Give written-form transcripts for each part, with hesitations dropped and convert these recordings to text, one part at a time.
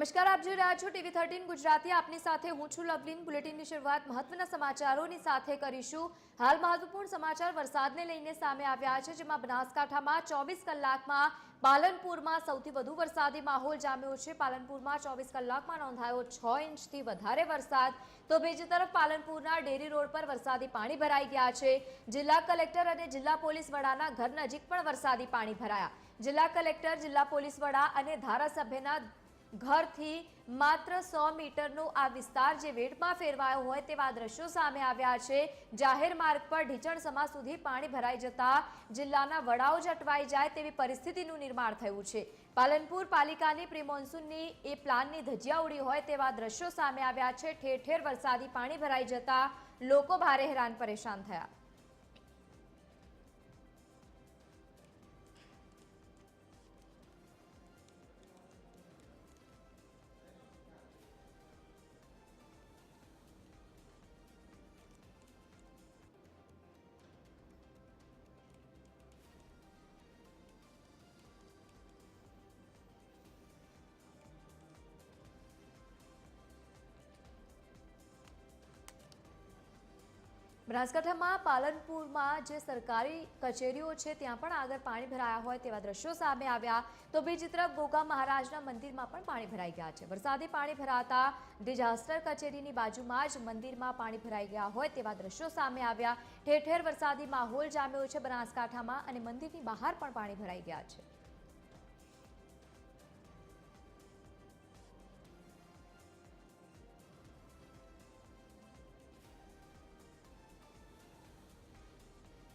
નમસ્કાર, આપ જોઈ રહ્યા છો TV13 ગુજરાતી। આપની સાથે હું છું લવલીન। બુલેટિનની શરૂઆત મહત્વના સમાચારોની સાથે કરીશું। હાલ મહત્વપૂર્ણ સમાચાર વરસાદને લઈને સામે આવ્યા છે, જેમાં બનાસકાંઠામાં 24 કલાકમાં પાલનપુરમાં સૌથી વધુ વરસાદી માહોલ જામ્યો છે। પાલનપુરમાં 24 કલાકમાં નોંધાયો 6 ઇંચથી વધારે વરસાદ। તો બીજી તરફ પાલનપુરના ડેરી રોડ પર વરસાદી પાણી ભરાઈ ગયા છે। જિલ્લા કલેક્ટર અને જિલ્લા પોલીસ વડાના ઘર નજીક પણ વરસાદી પાણી ભરાયા। જિલ્લા કલેક્ટર, જિલ્લા પોલીસ વડા અને ધારાસભ્યના ઘરથી માત્ર 100 મીટરનો આ વિસ્તાર જે વેડમાં ફેરવાયો હોય તેવા દ્રશ્યો સામે આવ્યા છે। જાહેર માર્ગ પર ઢીચણસમા સુધી પાણી ભરાઈ જતા જિલ્લાના વડાઓ જ અટવાઈ જાય તેવી પરિસ્થિતિનું નિર્માણ થયું છે। પાલનપુર પાલિકાની પ્રી મોન્સૂનની એ પ્લાનની ધજિયા ઉડી હોય તેવા દ્રશ્યો સામે આવ્યા છે। ઠેર ઠેર વરસાદી પાણી ભરાઈ જતા લોકો ભારે હેરાન પરેશાન થયા। બનાસકાંઠામાં પાલનપુરમાં જે સરકારી કચેરીઓ છે ત્યાં પણ આગળ પાણી ભરાયા હોય તેવા દ્રશ્યો સામે આવ્યા। તો બીજી તરફ ગોગા મહારાજના મંદિરમાં પણ પાણી ભરાઈ ગયા છે। વરસાદી પાણી ભરાતા ડિઝાસ્ટર કચેરીની બાજુમાં જ મંદિરમાં પાણી ભરાઈ ગયા હોય તેવા દ્રશ્યો સામે આવ્યા। ઠેર ઠેર વરસાદી માહોલ જામ્યો છે બનાસકાંઠામાં અને મંદિરની બહાર પણ પાણી ભરાઈ ગયા છે।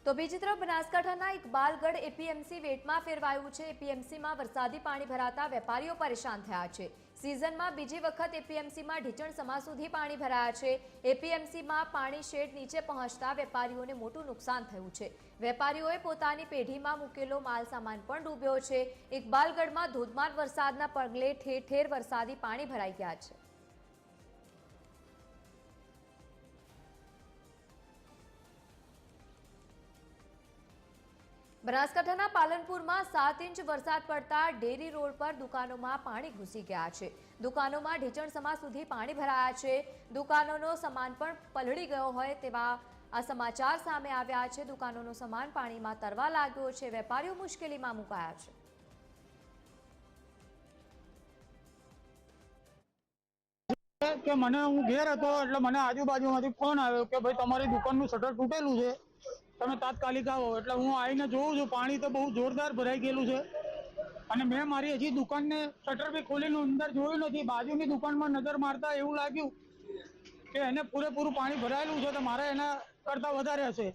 તો બીજી તરફ બનાસકાંઠાના ઇકબાલગઢ એપીએમસી વેટમાં ફેરવાયું છે। એપીએમસીમાં વરસાદી પાણી ભરાતા વેપારીઓ પરેશાન થયા છે। સિઝનમાં બીજી વખત એપીએમસીમાં ઢીચણસમા સુધી પાણી ભરાયા છે। એપીએમસીમાં પાણી શેડ નીચે પહોંચતા વેપારીઓને મોટું નુકસાન થયું છે। વેપારીઓએ પોતાની પેઢીમાં મૂકેલો માલ સામાન પણ ડૂબ્યો છે। ઇકબાલગઢમાં ધોધમાર વરસાદના પગલે ઠેર ઠેર વરસાદી પાણી ભરાઈ ગયા છે। બનાસકાંઠાના પાલનપુરમાં 7 ઇંચ વરસાદ પડતા ડેરી રોડ પર દુકાનોમાં પાણી ઘૂસી ગયા છે। દુકાનોમાં ઢીચણસમા સુધી પાણી ભરાયા છે। દુકાનોનો સામાન પણ પલળી ગયો હોય તેવા આ સમાચાર સામે આવ્યા છે। દુકાનોનો સામાન પાણીમાં તરવા લાગ્યો છે। વેપારીઓ મુશ્કેલીમાં મુકાયા છે। કે મને હું ઘેર હતો એટલે મને આજુબાજુમાંથી ફોન આવ્યો કે ભાઈ તમારી દુકાનનું શટર તૂટેલું છે, તમે તાત્કાલિક આવો। એટલે હું આવીને જોઉં છું પાણી તો બહુ જોરદાર ભરાઈ ગયેલું છે અને મેં મારી હજી દુકાનને શટર બી ખોલીને અંદર જોયું નથી। બાજુની દુકાનમાં નજર મારતા એવું લાગ્યું કે એને પૂરેપૂરું પાણી ભરાયેલું છે, તો મારે એના કરતાં વધારે હશે।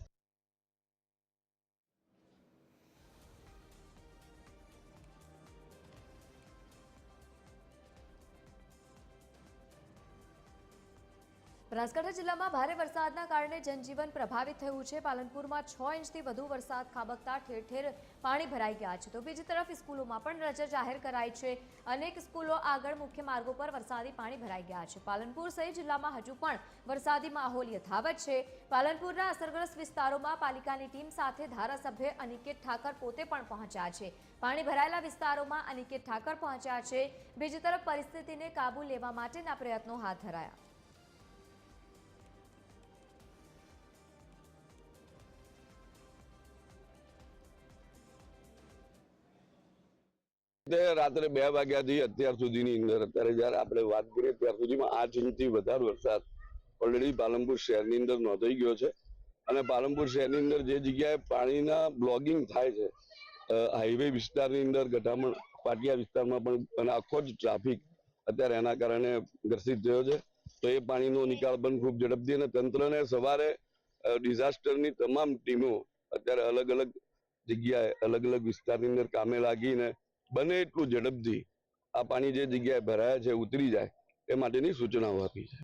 બનાસકાંઠા જિલ્લામાં ભારે વરસાદના કારણે જનજીવન પ્રભાવિત થયું છે। પાલનપુરમાં 6 ઇંચથી વધુ વરસાદ ખાબકતા ઠેર ઠેર પાણી ભરાઈ ગયા છે। તો બીજી તરફ સ્કૂલોમાં પણ રજા જાહેર કરાઈ છે। અનેક સ્કૂલો આગળ મુખ્ય માર્ગો પર વરસાદી પાણી ભરાઈ ગયા છે। પાલનપુર સહિત જિલ્લામાં હજુ પણ વરસાદી માહોલ યથાવત છે। પાલનપુરના અસરગ્રસ્ત વિસ્તારોમાં પાલિકાની ટીમ સાથે ધારાસભ્ય અનિકેત ઠાકર પોતે પણ પહોંચ્યા છે। પાણી ભરાયેલા વિસ્તારોમાં અનિકેત ઠાકર પહોંચ્યા છે। બીજી તરફ પરિસ્થિતિને કાબૂ લેવા માટેના પ્રયત્નો હાથ ધરાયા। રાત્રે 2 વાગ્યાથી અત્યાર સુધીની અંદર અત્યારે જયારે આપણે વાત કરીએ ત્યાર સુધીમાં 8 ઇંચથી વધારે વરસાદ ઓલરેડી પાલનપુર શહેરની અંદર નોંધાઈ ગયો છે। અને પાલનપુર શહેરની અંદર જે જગ્યાએ પાણીના બ્લોગિંગ થાય છે, હાઈવે વિસ્તારની અંદર, ગઢામણ પાટિયા વિસ્તારમાં પણ, અને આખો જ ટ્રાફિક અત્યારે એના કારણે ગ્રસિત થયો છે। તો એ પાણીનો નિકાલ પણ ખૂબ ઝડપથી, અને તંત્રને સવારે ડિઝાસ્ટરની તમામ ટીમો અત્યારે અલગ અલગ જગ્યાએ અલગ અલગ વિસ્તારની અંદર કામે લાગીને બને એટલું ઝડપથી આ પાણી જે જગ્યાએ ભરાયા છે ઉતરી જાય એ માટેની સૂચનાઓ આપી છે।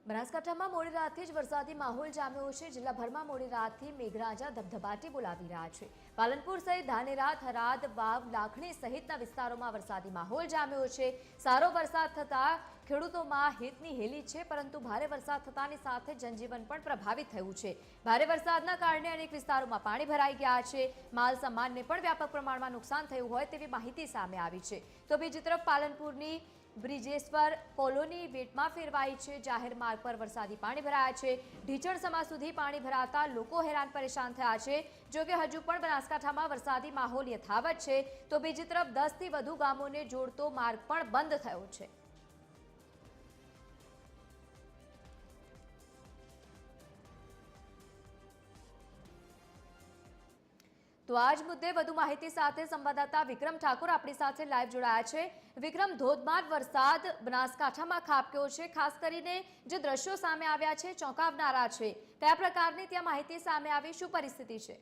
બનાસકાંઠામાં મોડી રાતથી જ વરસાદી માહોલ જામ્યો છે। જિલ્લાભરમાં મોડી રાતથી મેઘરાજા ધબધબાટી બોલાવી રહ્યા છે। પાલનપુર સહિત ધાનેરા, થરાદ, વાવ, લાખણી સહિતના વિસ્તારોમાં વરસાદી માહોલ જામ્યો છે। સારો વરસાદ થતા ખેડૂતોમાં હિતની હેલી છે, પરંતુ ભારે વરસાદ થતાની સાથે જનજીવન પણ પ્રભાવિત થયું છે। ભારે વરસાદના કારણે અનેક વિસ્તારોમાં પાણી ભરાઈ ગયા છે। માલ સામાનને પણ વ્યાપક પ્રમાણમાં નુકસાન થયું હોય તેવી માહિતી સામે આવી છે। તો બીજી તરફ પાલનપુરની બ્રિજેશ્વર કોલોની વેટમાં ફેરવાઈ છે। જાહેર માર્ગ પર વરસાદી પાણી ભરાયા છે। ઢીચણસમા સુધી પાણી ભરાતા લોકો હેરાન પરેશાન થયા છે। જો કે હજુ પણ બનાસકાંઠામાં વરસાદી માહોલ યથાવત છે, તો બીજી તરફ 10 થી વધુ ગામોને જોડતો માર્ગ પણ બંધ થયો છે। તો આજ મુદ્દે વધુ માહિતી સાથે સંવાદદાતા વિક્રમ ઠાકોર આપણી સાથે લાઈવ જોડાયા છે। વિક્રમ, ધોધમાર વરસાદ બનાસકાંઠામાં ખાબક્યો છે, ખાસ કરીને જે દ્રશ્યો સામે આવ્યા છે ચોંકાવનારા છે। કયા પ્રકારની ત્યાં માહિતી સામે આવી, શું પરિસ્થિતિ છે?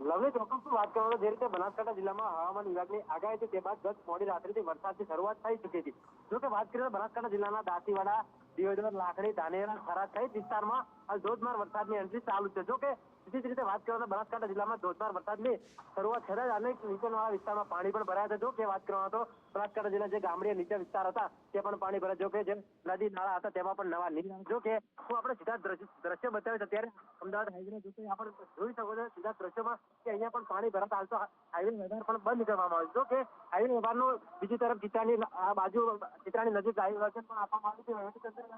લવલી, ચોક્કસ વાત કરવામાં જે રીતે બનાસકાંઠા જિલ્લામાં હવામાન વિભાગની આગાહી હતી તે બાદ ગત મોડી રાત્રિથી વરસાદની શરૂઆત થઈ ચૂકી હતી। જો કે વાત કરીએ બનાસકાંઠા જિલ્લાના દાંતીવાડા, દિયોદર, લાખણી, ધાનેરા, થરાદ સહિત વિસ્તારમાં હાલ ધોધમાર વરસાદની એન્ટ્રી ચાલુ છે। જો કે બીજી જ રીતે વાત કરીએ તો બનાસકાંઠા જિલ્લામાં ધોધમાર વરસાદની શરૂઆત થતા જ અનેક નીચાણવાળા વિસ્તારમાં પાણી પણ ભરાયા હતા। જો કે વાત કરવામાં તો બનાસકાંઠા જિલ્લા જે ગામડીય નીચા વિસ્તાર હતા તે પણ પાણી ભરાયા। જો કે જે નદી નાળા હતા તેમાં પણ નવા નીર આવ્યા। જો કે હું આપણે સીધા દ્રશ્ય બતાવ્યા હતા ત્યારે અમદાવાદ હાઈવે જો કે આપણે જોઈ શકો છો સીધા દ્રશ્યોમાં કે અહીંયા પણ પાણી ભરાતા હાલ તો હાઈવે વ્યવહાર પણ બંધ કરવામાં આવ્યો। જો કે હાઈવે વ્યવહારનો બીજી તરફ ચિત્રાની આ બાજુ ચિત્રાની નજીક હાઈવે પણ આપવામાં આવ્યું છે।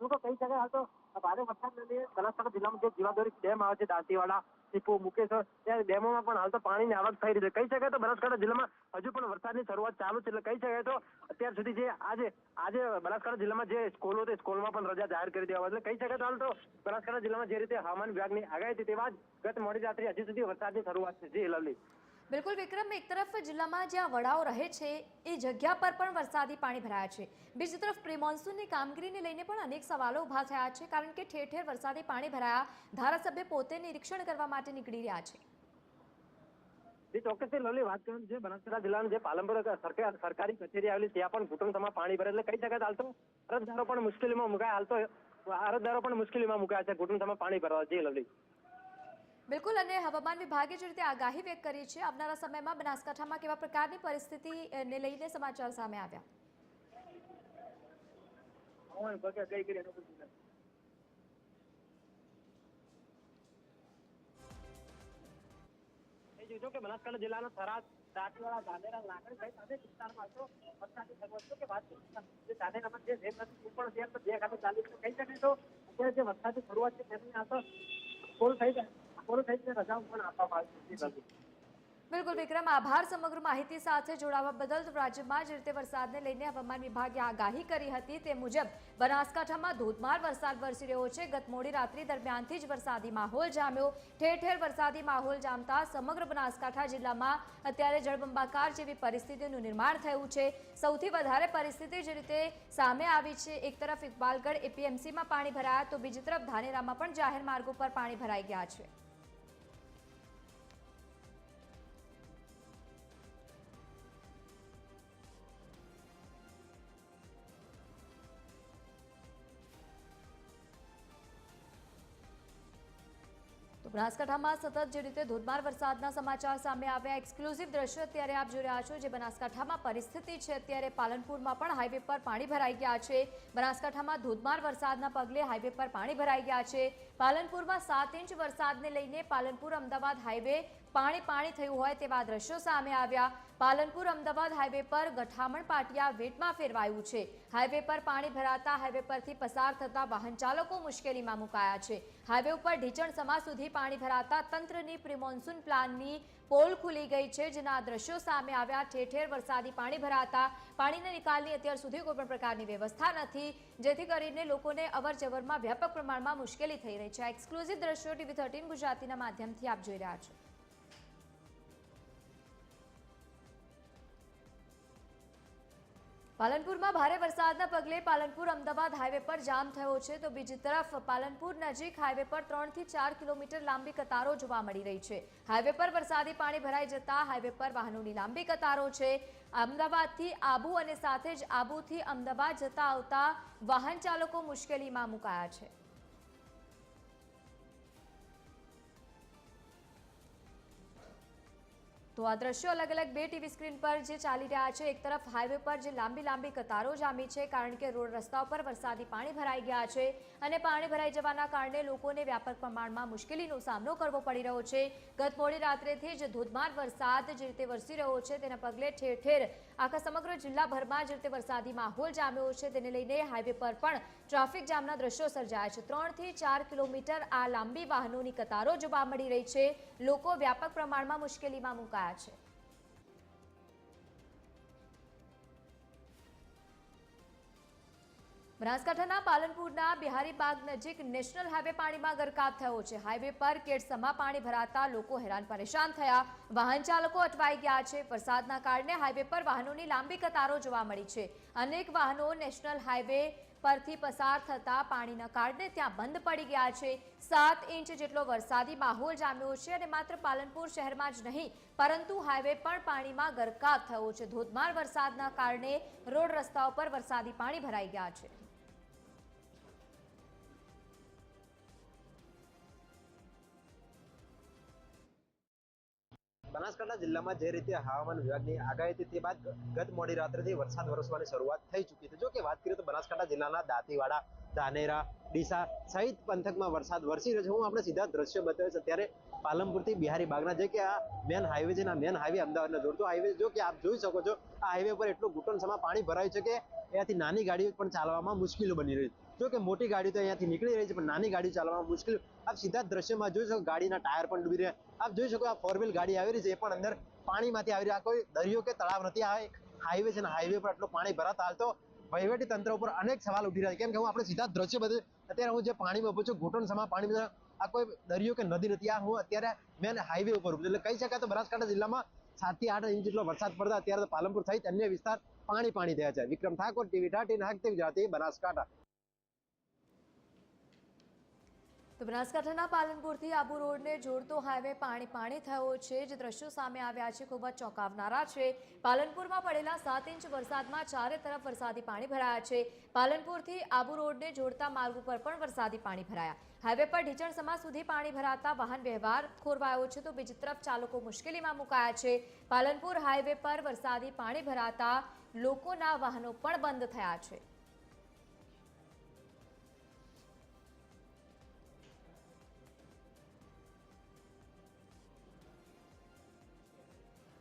જો કે કહી શકાય હાલ તો ભારે વરસાદને લીધે બનાસકાંઠા જિલ્લામાં જે જીવાદોરી ડેમ આવે છે દાંતીવાડા, ટીપુ, મુકેશ્વર ત્યાં ડેમોમાં પણ હાલ તો પાણીની આવક થઈ રહી છે। કહી શકાય તો બનાસકાંઠા જિલ્લામાં હજુ પણ વરસાદની શરૂઆત ચાલુ છે। એટલે કહી શકાય તો અત્યાર સુધી જે આજે બનાસકાંઠા જિલ્લામાં જે સ્કૂલો હતી સ્કૂલમાં પણ રજા જાહેર કરી દેવામાં એટલે કહી શકાય તો હાલ તો બનાસકાંઠા જિલ્લામાં જે રીતે હવામાન વિભાગની આગાહી હતી તેવા જ ગત મોડી રાત્રે હજી સુધી વરસાદની શરૂઆત છે। જી લવલી। બિલકુલ વિક્રમ, એક તરફ જિલ્લામાં જ્યાં વડાઓ રહે છે એ જગ્યા પર પણ વરસાદી પાણી ભરાયા છે, બીજી તરફ પ્રી મોન્સૂનની કામગીરીને લઈને પણ અનેક સવાલો ઊભા થયા છે, કારણ કે ઠેર ઠેર વરસાદી પાણી ભરાયા, ધારાસભ્ય પોતે નિરીક્ષણ કરવા માટે નીકળી રહ્યા છે। જે ચોક્કસથી લવલી વાત કરીએ છે બનાસકાંઠા જિલ્લાનું જે પાલનપુર સરકારી કચેરી આવેલી ત્યાં પણ ઘૂંટણસમાં પાણી ભરે એટલે કહી શકાય હાલ તો અરજદારો પણ મુશ્કેલીમાં મુકાયા। હાલ તો અરજદારો પણ મુશ્કેલીમાં મુકાયા છે ઘૂંટણસમાં પાણી ભરવા। જી લવલી। બિલકુલ, અને હવામાન વિભાગે જે રીતે આગાહી વ્યક્ત કરી છે, આવનારા સમયમાં બનાસકાંઠામાં કેવા પ્રકારની પરિસ્થિતિને લઈને સમાચાર સામે આવ્યા? જો કે બનાસકાંઠા જિલ્લાના થરાદ, દાંતીવાડા, ધાનેરા, લાખણી સહિત અનેક વિસ્તારમાં તો વરસાદની શરૂઆત કે વાત કરીએ ધાનેરામાં જે રેલ નથી પણ ત્યાં તો બે ખાતે ચાલી કહી શકાય તો અત્યારે જે વરસાદની શરૂઆત છે તેની આ તો પૂરું થઈ રજાઓ પણ આપવામાં આવી છે। બિલકુલ વિક્રમ, આભાર સમગ્ર માહિતી સાથે જોડાવા બદલ। તો રાજ્યમાં જે રીતે વરસાદને લઈને હવામાન વિભાગે આગાહી કરી હતી તે મુજબ બનાસકાંઠામાં ધોધમાર વરસાદ વરસી રહ્યો છે। ગત મોડી રાત્રિ દરમિયાનથી જ વરસાદી માહોલ જામ્યો, ઠેર ઠેર વરસાદી માહોલ જામતા સમગ્ર બનાસકાંઠા જિલ્લામાં અત્યારે જળબંબાકાર જેવી પરિસ્થિતિનું નિર્માણ થયું છે। સૌથી વધારે પરિસ્થિતિ જે રીતે સામે આવી છે, એક તરફ ઇકબાલગઢ એપીએમસીમાં પાણી ભરાયા, તો બીજી તરફ ધાનેરામાં પણ જાહેર માર્ગો પર પાણી ભરાઈ ગયા છે। બનાસકાંઠામાં સતત જે રીતે ધોધમાર વરસાદના સમાચાર સામે આવ્યા, એક્સક્લુઝિવ દ્રશ્ય અત્યારે આપ જોઈ રહ્યા છો। જે બનાસકાંઠામાં પરિસ્થિતિ છે અત્યારે પાલનપુરમાં પણ હાઈવે પર પાણી ભરાઈ ગયા છે। બનાસકાંઠામાં ધોધમાર વરસાદના પગલે હાઈવે પર પાણી ભરાઈ ગયા છે। પાલનપુરમાં 7 ઇંચ વરસાદને લઈને પાલનપુર અમદાવાદ હાઈવે પાણી થયું હોય તેવા દ્રશ્યો સામે આવ્યા। પાલનપુર અમદાવાદ હાઈવે પર ગઠામણ પાટિયા વેટમાં ફેરવાયું છે। હાઈવે પર પાણી ભરાતા હાઈવે પરથી પસાર થતા વાહન ચાલકો મુશ્કેલીમાં મુકાયા છે। હાઈવે ઉપર ઢીચણસમા સુધી પાણી ભરાતા તંત્રની પ્રી મોન્સૂન પ્લાનની પોલ ખુલી ગઈ છે, જેના દ્રશ્યો સામે આવ્યા। ઠેર ઠેર વરસાદી પાણી ભરાતા પાણીના નિકાલની અત્યાર સુધી કોઈ પણ પ્રકારની વ્યવસ્થા નથી, જેથી કરીને લોકોને અવરજવરમાં વ્યાપક પ્રમાણમાં મુશ્કેલી થઈ રહી છે। એક્સક્લુઝિવ દ્રશ્યો TV13 ગુજરાતીના માધ્યમથી આપ જોઈ રહ્યા છો। પાલનપુરમાં ભારે વરસાદના પગલે પાલનપુર અમદાવાદ હાઈવે પર જામ થયો છે, તો બીજી તરફ પાલનપુર નજીક હાઈવે પર 3 થી 4 કિલોમીટર લાંબી કતારો જોવા મળી રહી છે। હાઈવે પર વરસાદી પાણી ભરાઈ જતા હાઈવે પર વાહનોની લાંબી કતારો છે। અમદાવાદથી આબુ અને સાથે જ આબુથી અમદાવાદ જતા આવતા વાહન ચાલકો મુશ્કેલીમાં મુકાયા છે। તો આ દ્રશ્યો અલગ અલગ બે ટીવી સ્ક્રીન પર જે ચાલી રહ્યા છે, એક તરફ હાઈવે પર જે લાંબી કતારો જામી છે કારણ કે રોડ રસ્તા પર વરસાદી પાણી ભરાઈ ગયા છે અને પાણી ભરાઈ જવાના કારણે લોકોને વ્યાપક પ્રમાણમાં મુશ્કેલીનો સામનો કરવો પડી રહ્યો છે। ગત મોડી રાત્રેથી જ ધોધમાર વરસાદ જે રીતે વરસી રહ્યો છે તેના પગલે ઠેર ઠેર આખા સમગ્ર જિલ્લાભરમાં જે રીતે વરસાદી માહોલ જામ્યો છે તેને લઈને હાઈવે પર પણ ટ્રાફિક જામના દ્રશ્યો સર્જાયા છે। 3 થી 4 કિલોમીટર આ લાંબી વાહનોની કતારો જોવા મળી રહી છે। લોકો વ્યાપક પ્રમાણમાં મુશ્કેલીમાં મુકાયા છે। બનાસકાંઠાના પાલનપુરના બિહારીબાગ નજીક નેશનલ હાઈવે પાણીમાં ગરકાવ થયો છે। હાઈવે પર કેડસમાં પાણી ભરાતા લોકો હેરાન પરેશાન થયા। વાહન ચાલકો અટવાઈ ગયા છે। વરસાદના કારણે હાઈવે પર વાહનોની લાંબી કતારો જોવા મળી છે। અનેક વાહનો નેશનલ હાઈવે પરથી પસાર થતા પાણીના કારણે ત્યાં બંધ પડી ગયા છે। 7 ઇંચ જેટલો વરસાદી માહોલ જામ્યો છે અને માત્ર પાલનપુર શહેરમાં જ નહીં પરંતુ હાઈવે પણ પાણીમાં ગરકાવ થયો છે। ધોધમાર વરસાદના કારણે રોડ રસ્તાઓ પર વરસાદી પાણી ભરાઈ ગયા છે। બનાસકાંઠા જિલ્લામાં જે રીતે હવામાન વિભાગની આગાહી હતી તે બાદ ગત મોડી રાત્રેથી વરસાદ વરસવાની શરૂઆત થઈ ચૂકી છે। જો કે વાત કરીએ તો બનાસકાંઠા જિલ્લાના દાંતીવાડા, ધાનેરા, ડીસા સહિત પંથકમાં વરસાદ વરસી રહ્યો છે। હું આપણે સીધા દ્રશ્ય બતાવ્યું છે ત્યારે પાલનપુરથી બિહારીબાગના જે કે આ મેન હાઈવે છે, મેન હાઈવે અમદાવાદને જોડતો હાઈવે, જો કે આપ જોઈ શકો છો આ હાઈવે પર એટલું ઘૂંટણસમાં પાણી ભરાયું છે કે અહીંયાથી નાની ગાડીઓ પણ ચાલવામાં મુશ્કેલી બની રહી છે। જો કે મોટી ગાડી તો અહીંયાથી નીકળી રહી છે પણ નાની ગાડી ચાલવામાં મુશ્કેલ। આપ સીધા દ્રશ્યમાં જોઈ શકો ગાડીના ટાયર પણ ડૂબી રહ્યા। આપ જોઈ શકો આ 4 વ્હીલ ગાડી આવી રહી છે એ પણ અંદર પાણીમાંથી આવી રહી। આ કોઈ દરિયો કે તળાવ નથી, આ એક હાઈવે છે ને હાઈવે પર આટલું પાણી ભરાતા હાલ તો વહીવટી તંત્ર ઉપર અનેક સવાલ ઉઠી રહ્યા છે। કેમ કે હું આપણે સીધા દ્રશ્ય બધું અત્યારે હું જે પાણીમાં ઉભો છું ઘૂંટણસમાં પાણીમાં, આ કોઈ દરિયો કે નદી નથી, આ હું અત્યારે મેન હાઈવે ઉપર ઉભો છું। એટલે કહી શકાય તો બનાસકાંઠા જિલ્લામાં 7 થી 8 ઇંચ જેટલો વરસાદ પડતા અત્યારે તો પાલનપુર સહિત અન્ય વિસ્તાર પાણી થયા છે। વિક્રમ ઠાકોર, ટીવી 13 હકતે ગુજરાતી, બનાસકાંઠા। તો બનાસકાંઠાના પાલનપુરથી આબુ રોડને જોડતો હાઈવે પાણી થયો છે। જે દ્રશ્યો સામે આવ્યા છે ખૂબ જ ચોંકાવનારા છે। પાલનપુરમાં પડેલા 7 ઇંચ વરસાદમાં ચારે તરફ વરસાદી પાણી ભરાયા છે। પાલનપુરથી આબુ રોડને જોડતા માર્ગ ઉપર પણ વરસાદી પાણી ભરાયા। હાઈવે પર ઢીચણસમા સુધી પાણી ભરાતા વાહન વ્યવહાર ખોરવાયો છે તો બીજી તરફ ચાલકો મુશ્કેલીમાં મુકાયા છે। પાલનપુર હાઈવે પર વરસાદી પાણી ભરાતા લોકોના વાહનો પણ બંધ થયા છે।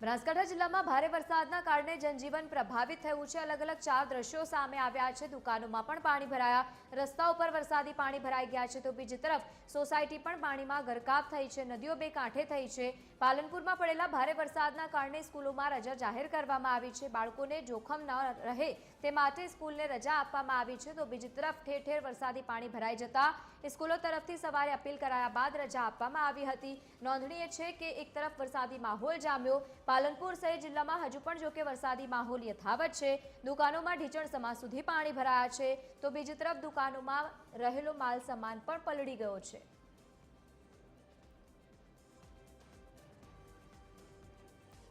બનાસકાંઠા જિલ્લામાં ભારે વરસાદના કારણે જનજીવન પ્રભાવિત થયું છે। અલગ અલગ 4 દ્રશ્યો સામે આવ્યા છે। દુકાનોમાં પણ પાણી ભરાયા, રસ્તા ઉપર વરસાદી પાણી ભરાઈ ગયા છે તો બીજી તરફ સોસાયટી પણ પાણીમાં ગરકાવ થઈ છે। નદીઓ બે કાંઠે થઈ છે। પાલનપુરમાં પડેલા ભારે વરસાદના કારણે સ્કૂલોમાં રજા જાહેર કરવામાં આવી છે। બાળકોને જોખમ ન રહે તે માટે સ્કૂલને રજા આપવામાં આવી છે તો બીજી તરફ ઠેર ઠેર વરસાદી પાણી ભરાઈ જતા સ્કૂલો તરફથી સવારે અપીલ કરાયા બાદ રજા આપવામાં આવી હતી। નોંધનીય છે કે એક તરફ વરસાદી માહોલ જામ્યો, પાલનપુર સહિત જિલ્લામાં હજુ પણ જો કે વરસાદી માહોલ યથાવત છે। દુકાનોમાં ઢીચણસમા સુધી પાણી ભરાયા છે તો બીજી તરફ દુકાનોમાં રહેલો માલ સામાન પણ પલળી ગયો છે।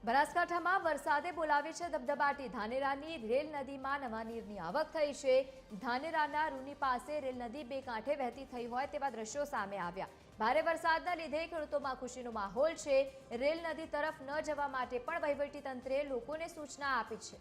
બનાસકાંઠામાં વરસાદે બોલાવી છે ધબધબાટી। ધાનેરાની રેલ નદીમાં નવા નીરની આવક થઈ છે। ધાનેરાના રૂની પાસે રેલ નદી બે કાંઠે વહેતી થઈ હોય તેવા દ્રશ્યો સામે આવ્યા। ભારે વરસાદના લીધે ખેડૂતોમાં ખુશીનો માહોલ છે। રેલ નદી તરફ ન જવા માટે પણ વહીવટીતંત્રે લોકોને સૂચના આપી છે।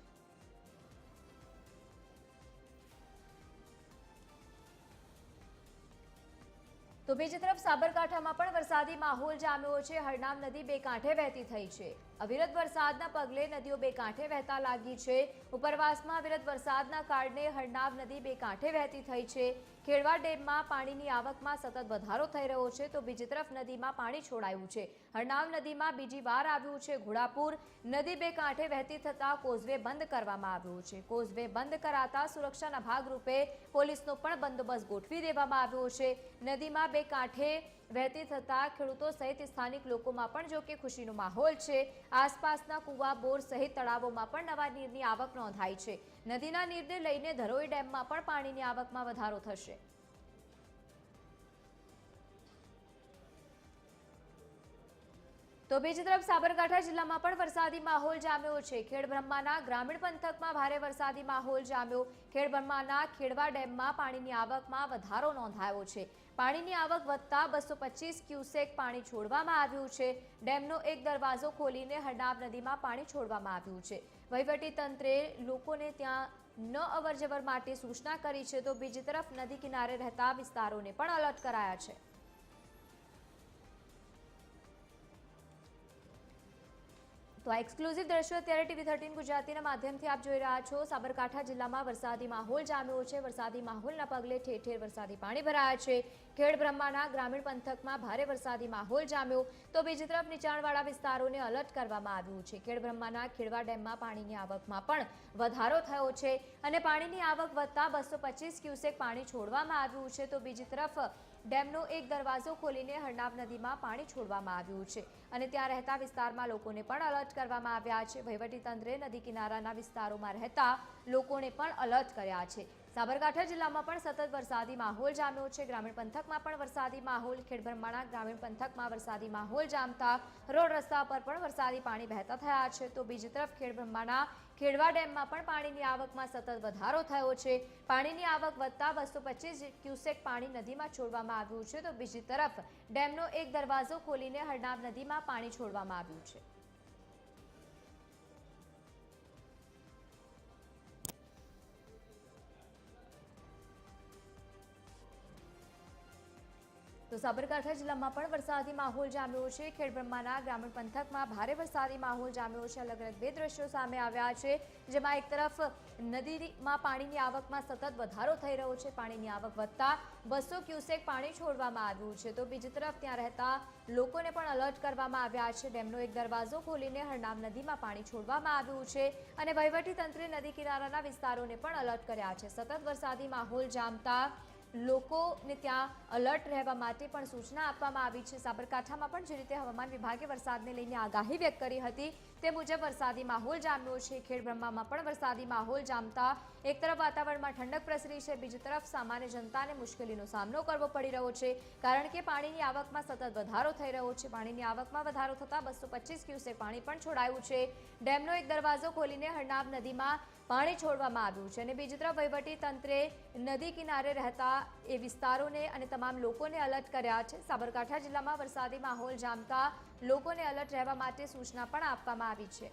તો બીજી તરફ સાબરકાંઠામાં પણ વરસાદી માહોલ જામ્યો છે। હરનામ નદી બે કાંઠે વહેતી થઈ છે। અવિરત વરસાદના પગલે નદીઓ બે કાંઠે વહેતા લાગી છે। ઉપરવાસમાં અવિરત વરસાદના કારણે હરનામ નદી બે કાંઠે વહેતી થઈ છે। ખેડવા ડેમમાં પાણીની આવકમાં સતત વધારો થઈ રહ્યો છે તો બીજી તરફ નદીમાં પાણી છોડાયું છે। હરનામ નદીમાં બીજી વાર આવ્યું છે ઘોડાપુર। નદી બે કાંઠે વહેતી થતા કોઝવે બંધ કરવામાં આવ્યો છે। કોઝવે બંધ કરાતા સુરક્ષાના ભાગરૂપે પોલીસનો પણ બંદોબસ્ત ગોઠવી દેવામાં આવ્યો છે। નદીમાં બે કાંઠે વહેતી થતા ખેડૂતો સહિત સ્થાનિક લોકોમાં પણ જો કે ખુશીનો માહોલ છે। આસપાસના કુવા, બોર સહિત તળાવોમાં પણ નવા નીરની આવક નોંધાઈ છે। નદીના નીરને લઈને ધરોઈ ડેમમાં પણ પાણીની આવકમાં વધારો થશે। તો બીજી તરફ સાબરકાંઠા જિલ્લામાં પણ વરસાદી માહોલ જામ્યો છે। ખેડબ્રહ્માના ગ્રામીણ પંથકમાં ભારે વરસાદી માહોલ જામ્યો। ખેડબ્રહ્માના ખેડવા ડેમમાં પાણીની આવકમાં વધારો નોંધાયો છે। પાણીની આવક વધતા 225 ક્યુસેક પાણી છોડવામાં આવ્યું છે। ડેમનો એક દરવાજો ખોલીને હરનાબ નદીમાં પાણી છોડવામાં આવ્યું છે। વહીવટી તંત્રે લોકોને ત્યાં ન અવરજવર માટે સૂચના કરી છે, તો બીજી તરફ નદી કિનારે રહેતા વિસ્તારોને પણ એલર્ટ કરાયા છે। તો આ એક્સક્લુઝિવ દ્રશ્યો અત્યારે TV13 ગુજરાતીના માધ્યમથી આપ જોઈ રહ્યા છો। સાબરકાંઠા જિલ્લામાં વરસાદી માહોલ જામ્યો છે। વરસાદી માહોલના પગલે ઠેર ઠેર વરસાદી પાણી ભરાયા છે। ખેડબ્રહ્માના ગ્રામીણ પંથકમાં ભારે વરસાદી માહોલ જામ્યો, તો બીજી તરફ નીચાણવાળા વિસ્તારોને એલર્ટ કરવામાં આવ્યું છે। ખેડબ્રહ્માના ખેડવા ડેમમાં પાણીની આવકમાં પણ વધારો થયો છે અને પાણીની આવક વધતા 225 ક્યુસેક પાણી છોડવામાં આવ્યું છે, તો બીજી તરફ ડેમનો એક દરવાજો ખોલીને હરનાબ નદીમાં પાણી છોડવામાં આવ્યું છે અને ત્યાં રહેતા વિસ્તારમાં લોકોને પણ એલર્ટ કરવામાં આવ્યા છે। વહીવટીતંત્રે નદી કિનારાના વિસ્તારોમાં રહેતા લોકોને પણ એલર્ટ કર્યા છે। સાબરકાંઠા જિલ્લામાં પણ સતત વરસાદી માહોલ જામ્યો છે। ગ્રામીણ પંથકમાં પણ વરસાદી માહોલ। ખેડબ્રહ્માના ગ્રામીણ પંથકમાં વરસાદી માહોલ જામતા રોડ રસ્તા પર પણ વરસાદી પાણી વહેતા થયા છે, તો બીજી તરફ ખેડબ્રહ્માના ખેડવા ડેમમાં પણ પાણીની આવકમાં સતત વધારો થયો છે। પાણીની આવક વધતા 225 ક્યુસેક પાણી નદીમાં છોડવામાં આવ્યું છે, તો બીજી તરફ ડેમનો એક દરવાજો ખોલીને હરનાબ નદીમાં પાણી છોડવામાં આવ્યું છે। તો સાબરકાંઠા જિલ્લામાં પણ વરસાદી માહોલ જામ્યો છે। ખેડબ્રહ્માના ગ્રામીણ પંથકમાં ભારે વરસાદી માહોલ જામ્યો છે। અલગ અલગ બે દ્રશ્યો સામે આવ્યા છે, જેમાં એક તરફ નદીમાં પાણીની આવકમાં સતત વધારો થઈ રહ્યો છે। પાણીની આવક વધતા 200 ક્યુસેક પાણી છોડવામાં આવ્યું છે, તો બીજી તરફ ત્યાં રહેતા લોકોને પણ એલર્ટ કરવામાં આવ્યા છે। ડેમનો એક દરવાજો ખોલીને હરનાબ નદીમાં પાણી છોડવામાં આવ્યું છે અને વહીવટીતંત્રે નદી કિનારાના વિસ્તારોને પણ એલર્ટ કર્યા છે। સતત વરસાદી માહોલ જામતા લોકોને ત્યાં એલર્ટ રહેવા માટે પણ સૂચના આપવામાં આવી છે। સાબરકાંઠામાં પણ જે રીતે હવામાન વિભાગે વરસાદને લઈને આગાહી વ્યક્ત કરી હતી તે મુજબ વરસાદી માહોલ જામ્યો છે। ખેડબ્રહ્મામાં પણ વરસાદી માહોલ જામતા એક તરફ વાતાવરણમાં ઠંડક પ્રસરી છે, બીજી તરફ સામાન્ય જનતાને મુશ્કેલીનો સામનો કરવો પડી રહ્યો છે, કારણ કે પાણીની આવકમાં સતત વધારો થઈ રહ્યો છે। પાણીની આવકમાં વધારો થતાં 225 ક્યુસેક પાણી પણ છોડાયું છે। ડેમનો એક દરવાજો ખોલીને હરનાબ નદીમાં પાણી છોડવામાં આવ્યું છે અને બીજી તરફ વહીવટી તંત્રે નદી કિનારે રહેતા એ વિસ્તારોને અને તમામ લોકોને એલર્ટ કર્યા છે। સાબરકાંઠા જિલ્લામાં વરસાદી માહોલ જામતા લોકોને એલર્ટ રહેવા માટે સૂચના પણ આપવામાં આવી છે।